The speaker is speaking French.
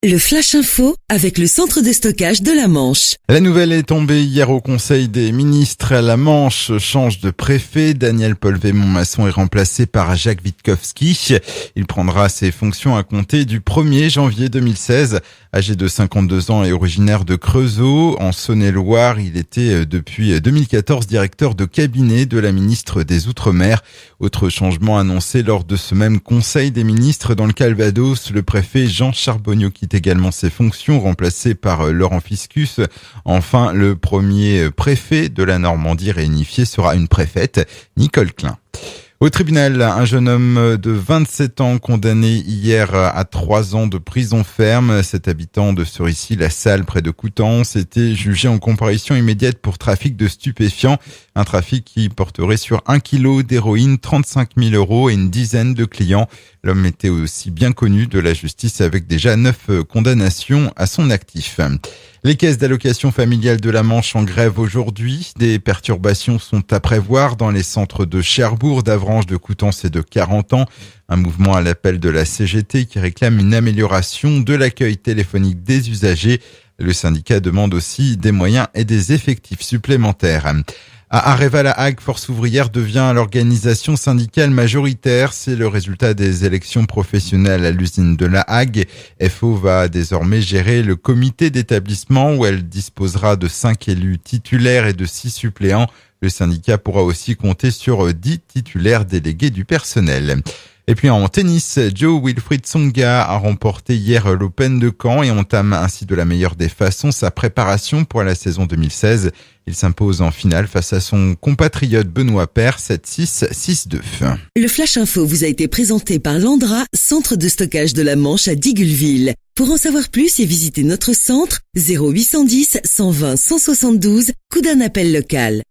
Le Flash Info avec le centre de stockage de la Manche. La nouvelle est tombée hier au Conseil des ministres. La Manche change de préfet. Daniel Polvé-Montmasson est remplacé par Jacques Witkowski. Il prendra ses fonctions à compter du 1er janvier 2016. Âgé de 52 ans et originaire de Creusot, en Saône-et-Loire, il était depuis 2014 directeur de cabinet de la ministre des Outre-mer. Autre changement annoncé lors de ce même Conseil des ministres dans le Calvados, le préfet Jean Charbonneau quitte également ses fonctions, remplacé par Laurent Fiscus. Enfin, le premier préfet de la Normandie réunifié sera une préfète, Nicole Klein. Au tribunal, un jeune homme de 27 ans condamné hier à 3 ans de prison ferme. Cet habitant de Cerisy-la-Salle, près de Coutances, était jugé en comparution immédiate pour trafic de stupéfiants. Un trafic qui porterait sur 1 kilo d'héroïne, 35 000 euros et une dizaine de clients. L'homme était aussi bien connu de la justice avec déjà 9 condamnations à son actif. Les caisses d'allocation familiale de la Manche en grève aujourd'hui. Des perturbations sont à prévoir dans les centres de Cherbourg, d'Avranches, de Coutances et de Carentan. Un mouvement à l'appel de la CGT qui réclame une amélioration de l'accueil téléphonique des usagers. Le syndicat demande aussi des moyens et des effectifs supplémentaires. À Areva-la-Hague, Force ouvrière devient l'organisation syndicale majoritaire. C'est le résultat des élections professionnelles à l'usine de La Hague. FO va désormais gérer le comité d'établissement où elle disposera de 5 élus titulaires et de 6 suppléants. Le syndicat pourra aussi compter sur 10 titulaires délégués du personnel. Et puis en tennis, Jo-Wilfried Tsonga a remporté hier l'Open de Caen et entame ainsi de la meilleure des façons sa préparation pour la saison 2016. Il s'impose en finale face à son compatriote Benoît Paire, 7-6, 6-2. Le Flash Info vous a été présenté par Landra, centre de stockage de la Manche à Digulleville. Pour en savoir plus et visiter notre centre, 0810 120 172, coup d'un appel local.